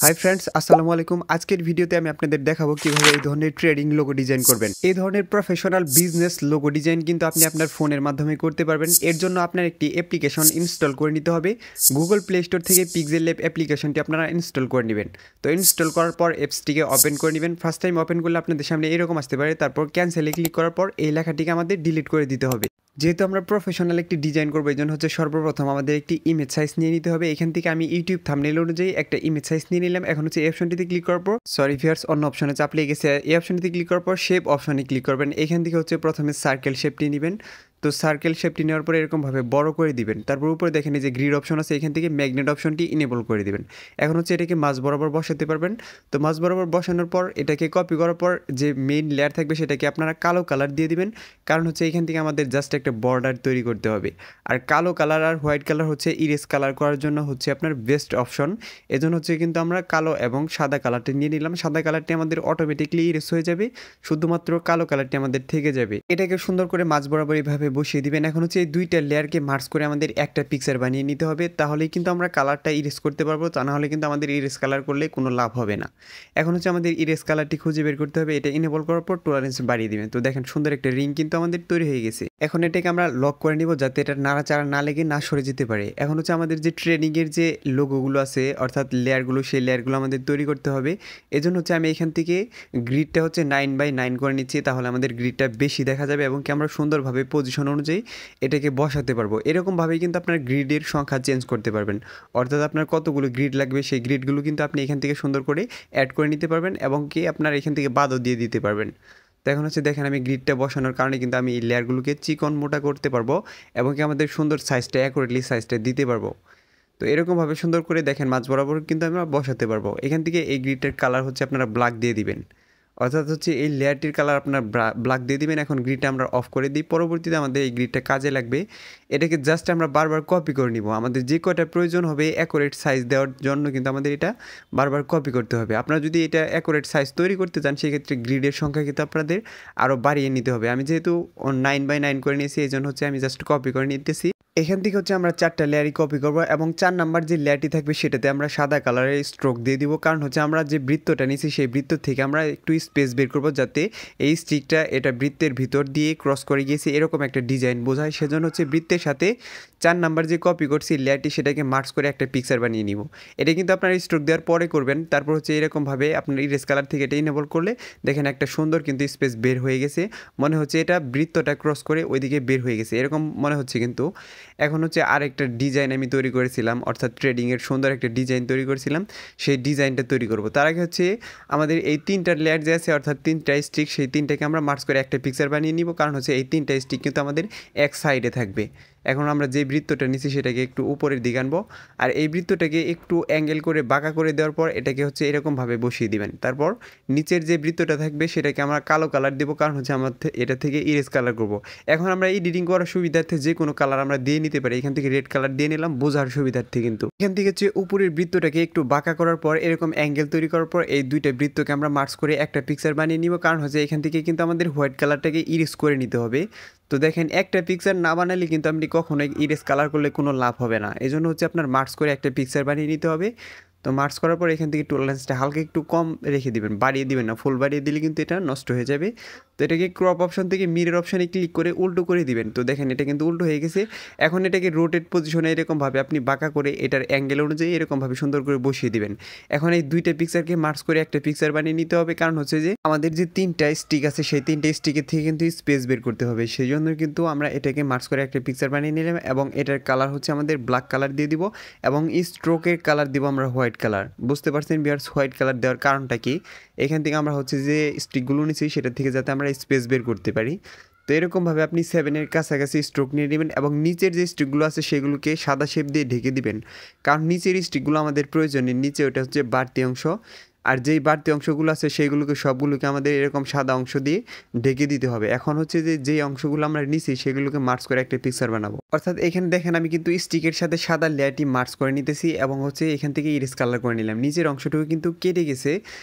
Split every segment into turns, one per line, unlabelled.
Hi friends, আসসালামু আলাইকুম। আজকের ভিডিওতে আমি আপনাদের দেখাবো কিভাবে এই ধরনের ট্রেডিং লোগো ডিজাইন করবেন। এই ধরনের প্রফেশনাল বিজনেস লোগো ডিজাইন কিন্তু আপনি আপনার ফোনের মাধ্যমে করতে পারবেন। এর জন্য আপনার একটি অ্যাপ্লিকেশন ইনস্টল করে নিতে হবে। গুগল প্লে স্টোর থেকে পিক্সেল ল্যাব অ্যাপ্লিকেশনটি আপনারা ইনস্টল করে নেবেন। তো ইনস্টল করার পর অ্যাপসটিকে ওপেন করে নেবেন। ফার্স্ট টাইম ওপেন করলে আপনাদের সামনে এরকম আসতে পারে। তারপর ক্যান্সেলে ক্লিক করার পর এই লেখাটিকে আমাদের ডিলিট করে দিতে হবে। যেহেতু আমরা প্রফেশনাল একটি ডিজাইন করবো, এই জন্য সর্বপ্রথম আমাদের একটি ইমেজ সাইজ নিয়ে নিতে হবে। এখান থেকে আমি ইউটিউব থাম্বনেল অনুযায়ী একটা ইমেজ সাইজ নিয়ে নিলাম। এখন এই অপশনটিতে ক্লিক করার পর ভিউয়ার্স, অন্য অপশনে চাপ লেগে গেছে। এই অপশনটিতে ক্লিক করার পর শেপ অপশনে ক্লিক করবেন। এখান থেকে প্রথমে সার্কেল শেপটি নেবেন। তো সার্কেল শেপটি নেওয়ার পরে এরকমভাবে বড় করে দিবেন। তারপর উপরে দেখেন এই যে গ্রিড অপশন আছে, এখান থেকে ম্যাগনেট অপশনটি ইনেবল করে দিবেন। এখন এটাকে মাঝ বরাবর বসাতে পারবেন। তো মাঝ বরাবর বসানোর পর এটাকে কপি করার পর যে মেইন লেয়ার থাকবে সেটাকে আপনারা কালো কালার দিয়ে দিবেন। কারণ এখান থেকে আমাদের জাস্ট একটা বর্ডার তৈরি করতে হবে। আর কালো কালার আর হোয়াইট কালার ইরেজ কালার করার জন্য আপনার বেস্ট অপশন। এজন্য কিন্তু আমরা কালো এবং সাদা কালারটি নিয়ে নিলাম। সাদা কালারটি আমাদের অটোমেটিকলি ইরেজ হয়ে যাবে, শুধুমাত্র কালো কালারটি আমাদের থেকে যাবে। এটাকে সুন্দর করে মাঝ বরাবর এইভাবে বসিয়ে দিবেন। এখন এই দুইটা লেয়ারকে মার্জ করে আমাদের একটা পিকচার বানিয়ে নিতে হবে। তাহলেই কিন্তু আমরা কালারটা ইরেজ করতে পারবো। তা না হলে কিন্তু আমাদের ইরেজ কালার করলে কোনো লাভ হবে না। এখন আমাদের ইরেজ কালারটি খুঁজে বের করতে হবে। এটা ইনেবল করার পর টলারেন্স বাড়িয়ে দিবেন। তো দেখেন সুন্দর একটা রিং কিন্তু আমাদের তৈরি হয়ে গেছে। এখন এটাকে আমরা লক করে নিব যাতে এটা নাড়াচাড়া না লেগে না সরে যেতে পারে। এখন আমাদের যে ট্রেনিংয়ের যে লোগোগুলো আছে অর্থাৎ লেয়ারগুলো, সেই লেয়ারগুলো আমাদের তৈরি করতে হবে। এজন্য আমি এখান থেকে গ্রিডটা 9x9 করে নিচ্ছি। তাহলে আমাদের গ্রিডটা বেশি দেখা যাবে এবং কি আমরা সুন্দরভাবে পজিশন অনুযায়ী এটাকে বসাতে পারবো। এরকমভাবেই কিন্তু আপনার গ্রিডের সংখ্যা চেঞ্জ করতে পারবেন। অর্থাৎ আপনার কতগুলো গ্রিড লাগবে সেই গ্রিডগুলো কিন্তু আপনি এখান থেকে সুন্দর করে অ্যাড করে নিতে পারবেন এবং কি আপনার এখান থেকে বাদও দিয়ে দিতে পারবেন। তো এখন দেখেন আমি গ্রিডটা বসানোর কারণে কিন্তু আমি এই লেয়ারগুলোকে চিকন মোটা করতে পারবো এবং কি আমাদের সুন্দর সাইজটা অ্যাকুরেটলি সাইজটা দিতে পারবো। তো এরকমভাবে সুন্দর করে দেখেন মাঝ বরাবর কিন্তু আমরা বসাতে পারবো। এখান থেকে এই গ্রিডের কালার আপনারা ব্ল্যাক দিয়ে দিবেন। অর্থাৎ এই লেয়ারটির কালার আপনার ব্ল্যাক দিয়ে দিবেন। এখন গ্রিডটা আমরা অফ করে দিই। পরবর্তীতে আমাদের এই গ্রিডটা কাজে লাগবে। এটাকে জাস্ট আমরা বারবার কপি করে নিব। আমাদের যে কয়টা প্রয়োজন হবে অ্যাকুরেট সাইজ দেওয়ার জন্য কিন্তু আমাদের এটা বারবার কপি করতে হবে। আপনারা যদি এটা অ্যাকুরেট সাইজ তৈরি করতে চান সেক্ষেত্রে গ্রিডের সংখ্যা কিন্তু আপনাদের আরও বাড়িয়ে নিতে হবে। আমি যেহেতু 9x9 করে নিয়েছি, এই জন্য আমি জাস্ট কপি করে নিতেছি। এখান থেকে আমরা 4টা লেয়ারই কপি করব এবং 4 নাম্বার যে লেয়ারটি থাকবে সেটাতে আমরা সাদা কালারের স্ট্রোক দিয়ে দিব। কারণ আমরা যে বৃত্তটা নিয়েছি সেই বৃত্ত থেকে আমরা একটু স্পেস বের করব যাতে এই স্টিকটা এটা বৃত্তের ভিতর দিয়ে ক্রস করে গিয়েছে এরকম একটা ডিজাইন বোঝায়। সেজন্য বৃত্তের সাথে 4 নাম্বার যে কপি করছি লেয়ারটি সেটাকে মার্চ করে একটা পিকচার বানিয়ে নিব। এটা কিন্তু আপনার স্ট্রোক দেওয়ার পরে করবেন। তারপর এরকমভাবে আপনার ইরেজ কালার থেকে এটা ইনেবল করলে দেখেন একটা সুন্দর কিন্তু স্পেস বের হয়ে গেছে। মনে এটা বৃত্তটা ক্রস করে ওইদিকে বের হয়ে গেছে এরকম মনে হচ্ছে। কিন্তু এখন আরেকটা ডিজাইন আমি তৈরি করেছিলাম, অর্থাৎ ট্রেডিংয়ের সুন্দর একটা ডিজাইন তৈরি করেছিলাম, সেই ডিজাইনটা তৈরি করব। তার আগে আমাদের এই 3টা লেয়ার যে আছে অর্থাৎ 3টা স্টিক, সেই 3টাকে আমরা মার্চ করে একটা পিকচার বানিয়ে নিব। কারণ এই 3টা স্টিক কিন্তু আমাদের এক সাইডে থাকবে। এখন আমরা যে বৃত্তটা নিচ্ছি সেটাকে একটু উপরের দিকে আনবো আর এই বৃত্তটাকে একটু অ্যাঙ্গেল করে বাঁকা করে দেওয়ার পর এটাকে এরকমভাবে বসিয়ে দিবেন। তারপর নিচের যে বৃত্তটা থাকবে সেটাকে আমরা কালো কালার দেবো, কারণ আমরা এটা থেকে ইরেজ কালার করব। এখন আমরা এডিটিং করার সুবিধার্থে যে কোনো কালার আমরা দিয়ে নিতে পারি। এখান থেকে রেড কালার দিয়ে নিলাম বোঝার সুবিধার্থে। কিন্তু এখান থেকে উপরের বৃত্তটাকে একটু বাঁকা করার পর এরকম অ্যাঙ্গেল তৈরি করার পর এই দুইটা বৃত্তকে আমরা মার্চ করে একটা পিকচার বানিয়ে নিব। কারণ এখান থেকে কিন্তু আমাদের হোয়াইট কালারটাকে ইরেজ করে নিতে হবে। তো দেখেন একটা পিকচার না বানালে কিন্তু আপনি কখনোই ইরেজ কালার করলে কোনো লাভ হবে না। এই জন্য আপনার মার্চ করে একটা পিকচার বানিয়ে নিতে হবে। তো মার্চ করার পর এখান থেকে টলারেন্সটা হালকা একটু কম রেখে দিবেন, বাড়িয়ে দিবেন না। ফুল বাড়িয়ে দিলে কিন্তু এটা নষ্ট হয়ে যাবে। তো এটাকে ক্রপ অপশন থেকে মিরর অপশনে ক্লিক করে উল্টো করে দিবেন। তো দেখেন এটা কিন্তু উল্টো হয়ে গেছে। এখন এটাকে রোটেট পজিশনে এরকমভাবে আপনি বাঁকা করে এটার অ্যাঙ্গেল অনুযায়ী এরকমভাবে সুন্দর করে বসিয়ে দিবেন। এখন এই দুইটা পিকচারকে মার্চ করে একটা পিকচার বানিয়ে নিতে হবে। কারণ যে আমাদের যে 3টা স্টিক আছে সেই 3টা স্টিকের থেকে কিন্তু স্পেস বের করতে হবে। সেই জন্য কিন্তু আমরা এটাকে মার্চ করে একটা পিকচার বানিয়ে নিলাম এবং এটার কালার আমাদের ব্ল্যাক কালার দিয়ে দিব এবং স্ট্রোকের কালার দিব আমরা হোয়াইট কালার। বুঝতে পারছেন ভিউয়ার্স হোয়াইট কালার দেওয়ার কারণটা কি? এখান থেকে আমরা যে স্টিকগুলো নিচ্ছি সেটা থেকে যাতে আমরা স্পেস বের করতে পারি। তো এরকমভাবে আপনি 7-এর কাছাকাছি স্ট্রোক নিয়ে নেবেন এবং নিচের যে স্টিকগুলো আছে সেগুলোকে সাদা শেপ দিয়ে ঢেকে দিবেন। কারণ নিচের স্টিকগুলো আমাদের প্রয়োজনীয়। নিচে ওটা বাড়তি অংশ, আর যেই বাড়তি অংশগুলো আছে সেইগুলোকে সবগুলোকে আমাদের এরকম সাদা অংশ দিয়ে ঢেকে দিতে হবে। এখন যেই অংশগুলো আমরা নিছি সেগুলোকে মার্চ করে একটা পিকচার বানাবো। অর্থাৎ এখানে দেখেন আমি কিন্তু স্টিকের সাথে সাদা লেয়ারটি মার্চ করে নিতেছি এবং এখান থেকে ইরেজ কালার করে নিলাম। নিচের অংশটুকু কিন্তু কেটে গেছে।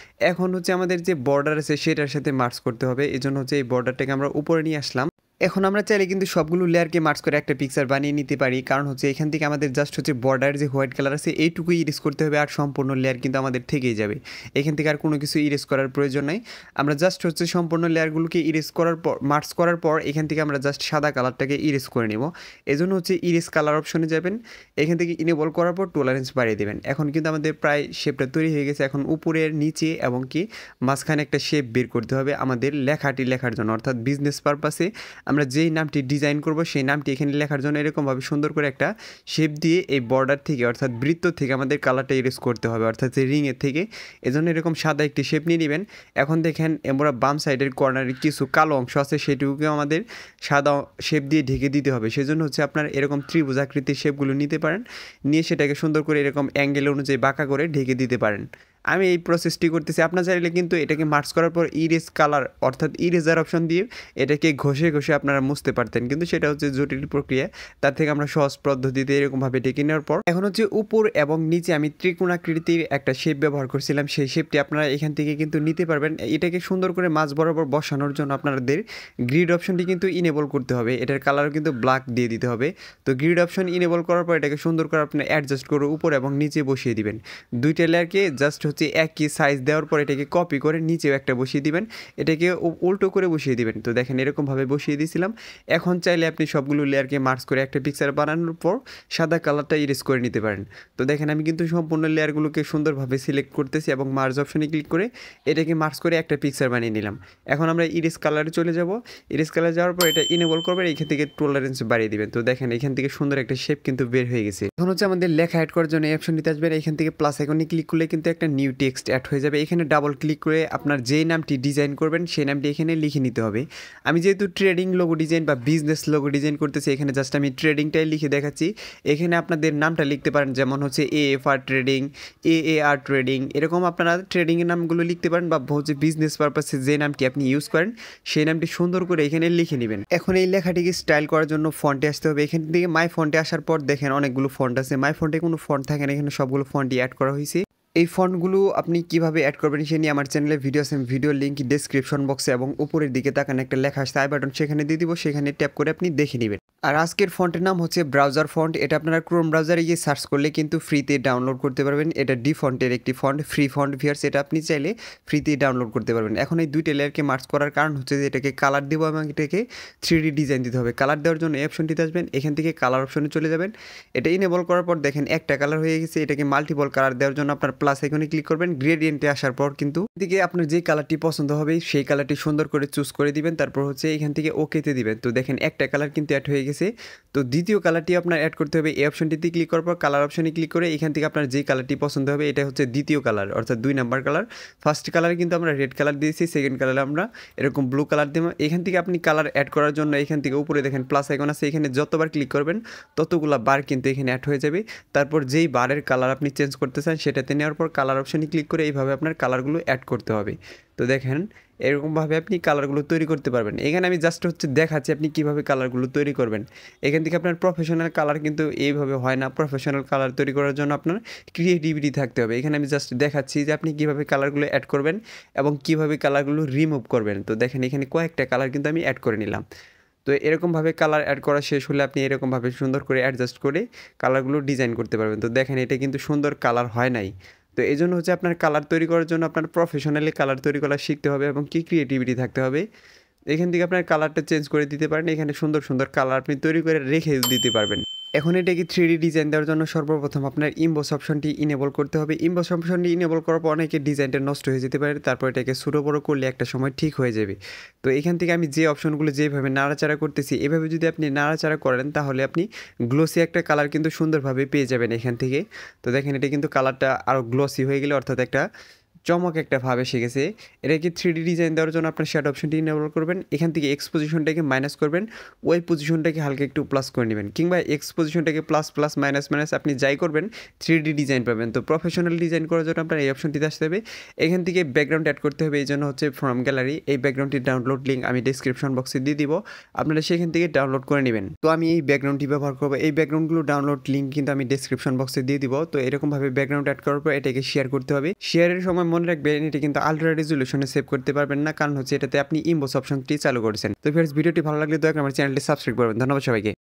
এখন আমাদের যে বর্ডার আছে সেটার সাথে মার্চ করতে হবে। এই জন্য এই বর্ডারটাকে আমরা উপরে নিয়ে আসলাম। এখন আমরা চাইলে কিন্তু সবগুলো লেয়ারকে মার্জ করে একটা পিকচার বানিয়ে নিতে পারি, কারণ হচ্ছে এখান থেকে আমাদের জাস্ট হচ্ছে বর্ডার যে হোয়াইট কালার আছে এইটুকুই ইরেজ করতে হবে, আর সম্পূর্ণ লেয়ার কিন্তু আমাদের থেকেই যাবে। এখান থেকে আর কোনো কিছু ইরেজ করার প্রয়োজন নাই। আমরা জাস্ট হচ্ছে সম্পূর্ণ লেয়ারগুলোকে ইরেজ করার পর, মার্জ করার পর এখান থেকে আমরা জাস্ট সাদা কালারটাকে ইরেজ করে নেব। এজন্য হচ্ছে ইরেজ কালার অপশনে যাবেন, এখান থেকে ইনেবল করার পর টলারেন্স বাড়িয়ে দেবেন। এখন কিন্তু আমাদের প্রায় শেপটা তৈরি হয়ে গেছে। এখন উপরের নিচে এবং কি মাঝখানে একটা শেপ বের করতে হবে আমাদের লেখাটি লেখার জন্য, অর্থাৎ বিজনেস পারপাসে আমরা যেই নামটি ডিজাইন করব সেই নামটি এখানে লেখার জন্য এরকমভাবে সুন্দর করে একটা শেপ দিয়ে এই বর্ডার থেকে অর্থাৎ বৃত্ত থেকে আমাদের কালারটা ইরেজ করতে হবে, অর্থাৎ এই রিংয়ের থেকে। এজন্য এরকম সাদা একটি শেপ নিয়ে নেবেন। এখন দেখেন আমরা বাম সাইডের কর্নারে কিছু কালো অংশ আছে সেটুকুকে আমাদের সাদা শেপ দিয়ে ঢেকে দিতে হবে। সেজন্য হচ্ছে আপনার এরকম ত্রিভুজ আকৃতির শেপগুলো নিতে পারেন, নিয়ে সেটাকে সুন্দর করে এরকম অ্যাঙ্গেল অনুযায়ী বাঁকা করে ঢেকে দিতে পারেন। আমি এই প্রসেসটি করতেছি। আপনার চাইলে কিন্তু এটাকে মার্জ করার পর ইরেজ কালার অর্থাৎ ইরেজার অপশন দিয়ে এটাকে ঘষে ঘষে আপনারা মুছতে পারতেন, কিন্তু সেটা হচ্ছে জটিল প্রক্রিয়া। তার থেকে আমরা সহজ পদ্ধতিতে এরকমভাবে ঢেকে নেওয়ার পর এখন হচ্ছে উপর এবং নিচে আমি ত্রিকোণাকৃতির একটা শেপ ব্যবহার করছিলাম, সেই শেপটি আপনারা এখান থেকে কিন্তু নিতে পারবেন। এটাকে সুন্দর করে মাঝ বরাবর বসানোর জন্য আপনাদের গ্রিড অপশনটি কিন্তু ইনেবল করতে হবে। এটার কালারও কিন্তু ব্ল্যাক দিয়ে দিতে হবে। তো গ্রিড অপশন ইনেবল করার পর এটাকে সুন্দর করে আপনি অ্যাডজাস্ট করে উপর এবং নিচে বসিয়ে দিবেন। দুইটা লেয়ারকে জাস্ট হচ্ছে একই সাইজ দেওয়ার পর এটাকে কপি করে নিচেও একটা বসিয়ে দিবেন, এটাকে উল্টো করে বসিয়ে দিবেন। তো দেখেন এরকমভাবে বসিয়ে দিয়েছিলাম। এখন চাইলে আপনি সবগুলো লেয়ারকে মার্জ করে একটা পিকচার বানানোর পর সাদা কালারটা ইরেজ করে নিতে পারেন। তো দেখেন আমি কিন্তু সম্পূর্ণ লেয়ারগুলোকে সুন্দরভাবে সিলেক্ট করতেছি এবং মার্জ অপশনে ক্লিক করে এটাকে মার্জ করে একটা পিকচার বানিয়ে নিলাম। এখন আমরা ইরেজ কালারে চলে যাব। ইরেজ কালার যাওয়ার পর এটা ইনেবল করবেন, এখান থেকে টলারেন্স বাড়িয়ে দিবেন। তো দেখেন এখান থেকে সুন্দর একটা শেপ কিন্তু বের হয়ে গেছে। এখন হচ্ছে আমাদের লেখা অ্যাড করার জন্য এই অপশনটিতে আসবেন, এখান থেকে প্লাস আইকনে ক্লিক করলে কিন্তু একটা নিউ টেক্সট অ্যাড হয়ে যাবে। এখানে ডাবল ক্লিক করে আপনার যেই নামটি ডিজাইন করবেন সেই নামটি এখানে লিখে নিতে হবে। আমি যেহেতু ট্রেডিং লোগো ডিজাইন বা বিজনেস লোগো ডিজাইন করতেছি, এখানে জাস্ট আমি ট্রেডিংটাই লিখে দেখাচ্ছি। এখানে আপনাদের নামটা লিখতে পারেন, যেমন হচ্ছে AFR ট্রেডিং, AAR ট্রেডিং, এরকম আপনারা ট্রেডিংয়ের নামগুলো লিখতে পারেন, বা হচ্ছে বিজনেস পারপাসে যে নামটি আপনি ইউজ করেন সেই নামটি সুন্দর করে এখানে লিখে নেবেন। এখন এই লেখাটিকে স্টাইল করার জন্য ফন্টে আসতে হবে। এখান থেকে মাই ফন্টে আসার পর দেখেন অনেকগুলো ফন্ট আছে। মাই ফন্টে কোনো ফন্ট থাকে না, এখানে সবগুলো ফন্টই অ্যাড করা হয়েছে। এই ফন্টগুলো আপনি কিভাবে অ্যাড করবেন সে নিয়ে আমার চ্যানেলে ভিডিও আছে, ভিডিওর লিঙ্ক ডেসক্রিপশন বক্সে এবং উপরের দিকে তাকান একটা লেখা আসছে আই বাটন, সেখানে দিয়ে দিব, সেখানে ট্যাপ করে আপনি দেখে নেবেন। আর আজকের ফন্টের নাম হচ্ছে ব্রাউজার ফন্ট। এটা আপনারা ক্রোম ব্রাউজারে গিয়ে সার্চ করলে কিন্তু ফ্রিতে ডাউনলোড করতে পারবেন। এটা ডি ফন্টের একটি ফন্ট, ফ্রি ফন্ট ভিয়ার্স, এটা আপনি চাইলে ফ্রিতে ডাউনলোড করতে পারবেন। এখন এই দুইটা লেয়ারকে মার্জ করার কারণ হচ্ছে যে এটাকে কালার দেবো এবং এটাকে 3D ডিজাইন দিতে হবে। কালার দেওয়ার জন্য এই অপশনটিতে আসবেন, এখান থেকে কালার অপশনে চলে যাবেন। এটা ইনেবল করার পর দেখেন একটা কালার হয়ে গেছে। এটাকে মাল্টিপল কালার দেওয়ার জন্য আপনার প্লাস আইকনে ক্লিক করবেন। গ্রেডিয়েন্টে আসার পর কিন্তু এদিকে আপনার যে কালারটি পছন্দ হবে সেই কালারটি সুন্দর করে চুজ করে দিবেন, তারপর হচ্ছে এখান থেকে ওকেতে দিবেন। তো দেখেন একটা কালার কিন্তু অ্যাড হয়ে গেছে। তো দ্বিতীয় কালারটি আপনার অ্যাড করতে হবে। এই অপশনটিতে ক্লিক করার পর কালার অপশনে ক্লিক করে এখান থেকে আপনার যে কালারটি পছন্দ হবে এটা হচ্ছে দ্বিতীয় কালার, অর্থাৎ 2 নাম্বার কালার। ফার্স্ট কালারে কিন্তু আমরা রেড কালার দিয়েছি, সেকেন্ড কালারে আমরা এরকম ব্লু কালার দেবো। এখান থেকে আপনি কালার অ্যাড করার জন্য এখান থেকে উপরে দেখেন প্লাস আইকন আছে, এখানে যতবার ক্লিক করবেন ততগুলো বার কিন্তু এখানে অ্যাড হয়ে যাবে। তারপর যেই বারের কালার আপনি চেঞ্জ করতে চান সেটাতে নেওয়ার পর কালার অপশনে ক্লিক করে এইভাবে আপনার কালারগুলো অ্যাড করতে হবে। তো দেখেন এরকমভাবে আপনি কালারগুলো তৈরি করতে পারবেন। এখানে আমি জাস্ট হচ্ছে দেখাচ্ছি আপনি কীভাবে কালারগুলো তৈরি করবেন। এখান থেকে আপনার প্রফেশনাল কালার কিন্তু এইভাবে হয় না। প্রফেশনাল কালার তৈরি করার জন্য আপনার ক্রিয়েটিভিটি থাকতে হবে। এখানে আমি জাস্ট দেখাচ্ছি যে আপনি কীভাবে কালারগুলো অ্যাড করবেন এবং কীভাবে কালারগুলো রিমুভ করবেন। তো দেখেন এখানে কয়েকটা কালার কিন্তু আমি অ্যাড করে নিলাম। তো এরকমভাবে কালার অ্যাড করা শেষ হলে আপনি এরকমভাবে সুন্দর করে অ্যাডজাস্ট করে কালারগুলো ডিজাইন করতে পারবেন। তো দেখেন এটা কিন্তু সুন্দর কালার হয় নাই। তো এই জন্য হচ্ছে আপনার কালার তৈরি করার জন্য আপনার প্রফেশনালি কালার তৈরি করা শিখতে হবে এবং কি ক্রিয়েটিভিটি থাকতে হবে। এখান থেকে আপনার কালারটা চেঞ্জ করে দিতে পারেন। এখানে সুন্দর সুন্দর কালার আপনি তৈরি করে রেখে দিতে পারবেন। এখন এটাকে 3D ডিজাইন দেওয়ার জন্য সর্বপ্রথম আপনার ইমবস অপশনটি ইনেবল করতে হবে। ইমবস অপশনটি ইনেবল করার পর অনেকের ডিজাইনটা নষ্ট হয়ে যেতে পারে, তারপর এটাকে ছোটো বড়ো করলে একটা সময় ঠিক হয়ে যাবে। তো এখান থেকে আমি যে অপশনগুলো যেভাবে নাড়াচাড়া করতেছি এভাবে যদি আপনি নাড়াচাড়া করেন তাহলে আপনি গ্লোসি একটা কালার কিন্তু সুন্দরভাবে পেয়ে যাবেন এখান থেকে। তো দেখেন এটা কিন্তু কালারটা আরও গ্লোসি হয়ে গেলে অর্থাৎ একটা চমক একটা ভাবে শিখেছে। এটাকে 3D ডিজাইন দেওয়ার জন্য আপনার শ্যাডো অপশনটি ইনেবল করবেন। এখান থেকে এক্স পজিশনটাকে মাইনাস করবেন, ওই পজিশনটাকে হালকা একটু প্লাস করে নেবেন, কিংবা এক্স পজিশনটাকে প্লাস প্লাস মাইনাস মাইনাস আপনি যাই করবেন 3D ডিজাইন পাবেন। তো প্রফেশনাল ডিজাইন করার জন্য আপনার এই অপশনটিতে আসতে হবে। এখান থেকে ব্যাকগ্রাউন্ড অ্যাড করতে হবে, এই জন্য হচ্ছে ফ্রম গ্যালারি। এই ব্যাকগ্রাউন্ডটির ডাউনলোড লিঙ্ক আমি ডিসক্রিপশন বক্সে দিয়ে দিব, আপনারা সেখান থেকে ডাউনলোড করে নেবেন। তো আমি এই ব্যাকগ্রাউন্ডটি ব্যবহার করবো। এই ব্যাকগ্রাউন্ডগুলো ডাউনলোড লিঙ্ক কিন্তু আমি ডিসক্রিপশন বক্সে দিয়ে দিব। তো এরকমভাবে ব্যাকগ্রাউন্ড অ্যাড করার পর এটাকে শেয়ার করতে হবে। শেয়ারের সময় মনে রাখবেন এটা কিন্তু আলট্রা রেজুলেশনে সেভ করতে পারবেন না, কারণ হচ্ছে এটাতে আপনি ইমবোস অপশনটি চালু করেছেন। তো ভিউয়ার্স, ভিডিওটি ভালো লাগলে দয়া করে আমার চ্যানেলটি সাবস্ক্রাইব করবেন। ধন্যবাদ সবাইকে।